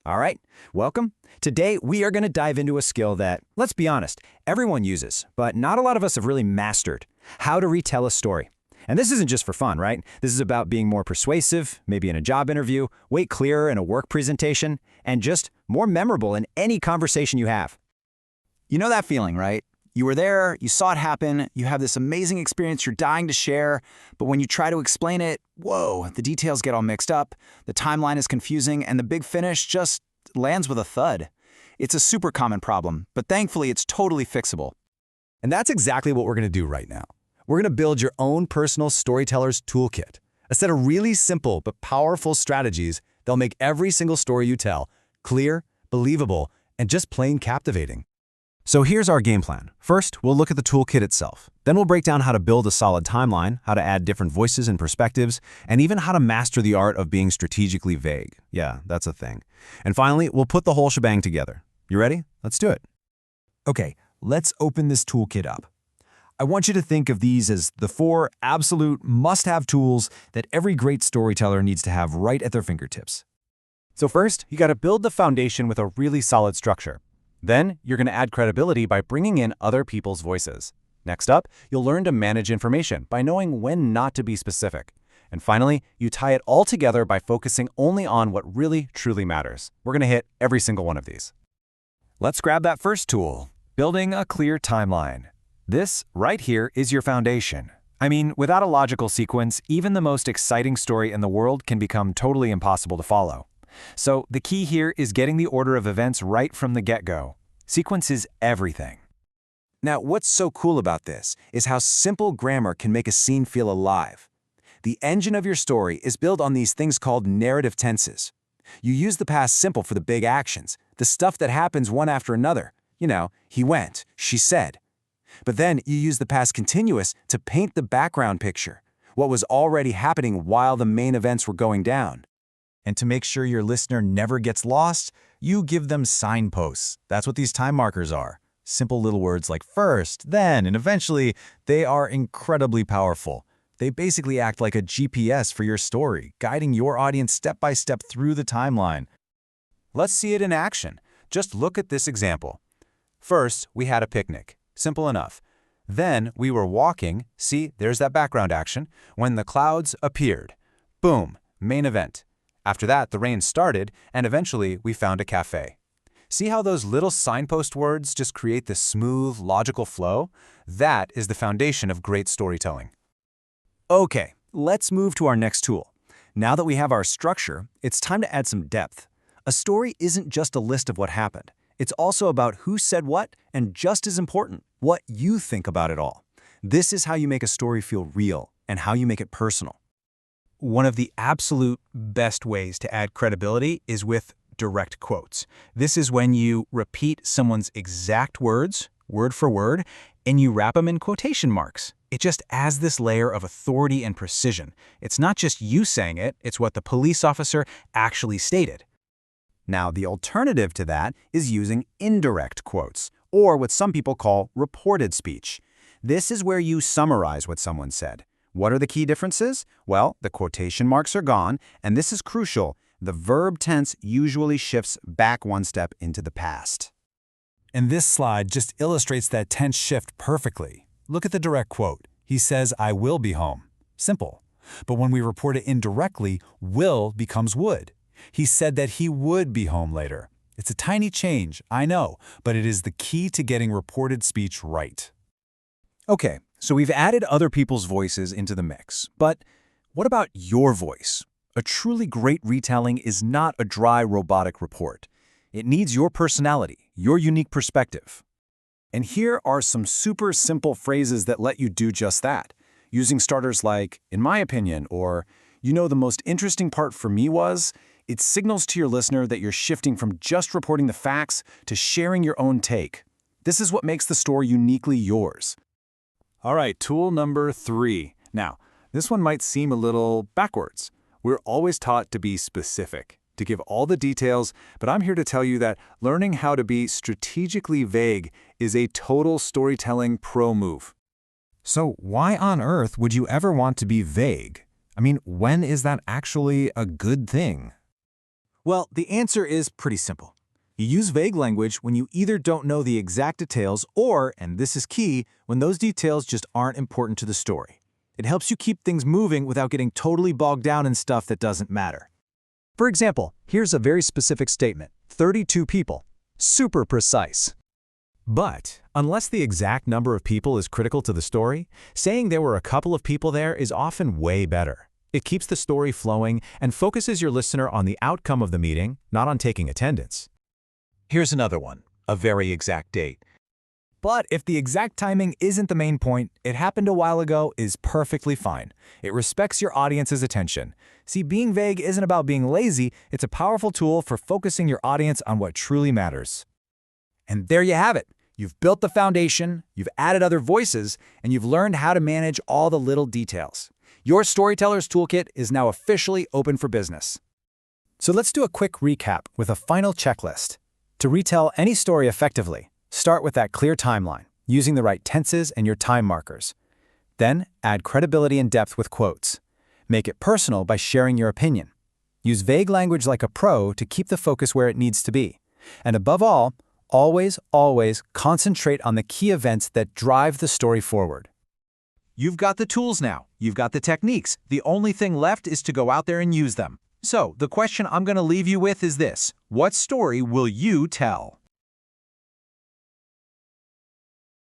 All right, welcome. Today, we are going to dive into a skill that, let's be honest, everyone uses, but not a lot of us have really mastered: how to retell a story. And this isn't just for fun, right? This is about being more persuasive, maybe in a job interview, way clearer in a work presentation, and just more memorable in any conversation you have. You know that feeling, right? You were there, you saw it happen, you have this amazing experience you're dying to share, but when you try to explain it, whoa, the details get all mixed up, the timeline is confusing, and the big finish just lands with a thud. It's a super common problem, but thankfully it's totally fixable. And that's exactly what we're going to do right now. We're going to build your own personal storyteller's toolkit, a set of really simple but powerful strategies that'll make every single story you tell clear, believable, and just plain captivating. So here's our game plan. First, we'll look at the toolkit itself. Then we'll break down how to build a solid timeline, how to add different voices and perspectives, and even how to master the art of being strategically vague. Yeah, that's a thing. And finally, we'll put the whole shebang together. You ready? Let's do it. Okay, let's open this toolkit up. I want you to think of these as the 4 absolute must-have tools that every great storyteller needs to have right at their fingertips. So first, you got to build the foundation with a really solid structure. Then, you're going to add credibility by bringing in other people's voices. Next up, you'll learn to manage information by knowing when not to be specific. And finally, you tie it all together by focusing only on what really, truly matters. We're going to hit every single one of these. Let's grab that first tool, building a clear timeline. This, right here, is your foundation. I mean, without a logical sequence, even the most exciting story in the world can become totally impossible to follow. So the key here is getting the order of events right from the get-go. Sequence is everything. Now, what's so cool about this is how simple grammar can make a scene feel alive. The engine of your story is built on these things called narrative tenses. You use the past simple for the big actions, the stuff that happens one after another. You know, he went, she said. But then you use the past continuous to paint the background picture, what was already happening while the main events were going down. And to make sure your listener never gets lost, you give them signposts. That's what these time markers are. Simple little words like first, then, and eventually. They are incredibly powerful. They basically act like a GPS for your story, guiding your audience step by step through the timeline. Let's see it in action. Just look at this example. First, we had a picnic. Simple enough. Then we were walking. See, there's that background action. When the clouds appeared. Boom, main event. After that, the rain started, and eventually we found a cafe. See how those little signpost words just create this smooth, logical flow? That is the foundation of great storytelling. Okay, let's move to our next tool. Now that we have our structure, it's time to add some depth. A story isn't just a list of what happened. It's also about who said what, and just as important, what you think about it all. This is how you make a story feel real and how you make it personal. One of the absolute best ways to add credibility is with direct quotes. This is when you repeat someone's exact words, word for word, and you wrap them in quotation marks. It just adds this layer of authority and precision. It's not just you saying it, it's what the police officer actually stated. Now, the alternative to that is using indirect quotes, or what some people call reported speech. This is where you summarize what someone said. What are the key differences? Well, the quotation marks are gone, and this is crucial. The verb tense usually shifts back one step into the past. And this slide just illustrates that tense shift perfectly. Look at the direct quote. He says, "I will be home." Simple. But when we report it indirectly, will becomes would. He said that he would be home later. It's a tiny change, I know, but it is the key to getting reported speech right. Okay, so we've added other people's voices into the mix, but what about your voice? A truly great retelling is not a dry, robotic report. It needs your personality, your unique perspective. And here are some super simple phrases that let you do just that, using starters like, "in my opinion," or, "you know, the most interesting part for me was," it signals to your listener that you're shifting from just reporting the facts to sharing your own take. This is what makes the story uniquely yours. All right, tool number 3. Now, this one might seem a little backwards. We're always taught to be specific, to give all the details, but I'm here to tell you that learning how to be strategically vague is a total storytelling pro move. So why on earth would you ever want to be vague? I mean, when is that actually a good thing? Well, the answer is pretty simple. You use vague language when you either don't know the exact details or, and this is key, when those details just aren't important to the story. It helps you keep things moving without getting totally bogged down in stuff that doesn't matter. For example, here's a very specific statement. 32 people. Super precise. But, unless the exact number of people is critical to the story, saying there were a couple of people there is often way better. It keeps the story flowing and focuses your listener on the outcome of the meeting, not on taking attendance. Here's another one, a very exact date. But if the exact timing isn't the main point, it happened a while ago is perfectly fine. It respects your audience's attention. See, being vague isn't about being lazy, it's a powerful tool for focusing your audience on what truly matters. And there you have it. You've built the foundation, you've added other voices, and you've learned how to manage all the little details. Your Storyteller's Toolkit is now officially open for business. So let's do a quick recap with a final checklist. To retell any story effectively, start with that clear timeline, using the right tenses and your time markers. Then, add credibility and depth with quotes. Make it personal by sharing your opinion. Use vague language like a pro to keep the focus where it needs to be. And above all, always concentrate on the key events that drive the story forward. You've got the tools now. You've got the techniques. The only thing left is to go out there and use them. So, the question I'm going to leave you with is this: what story will you tell?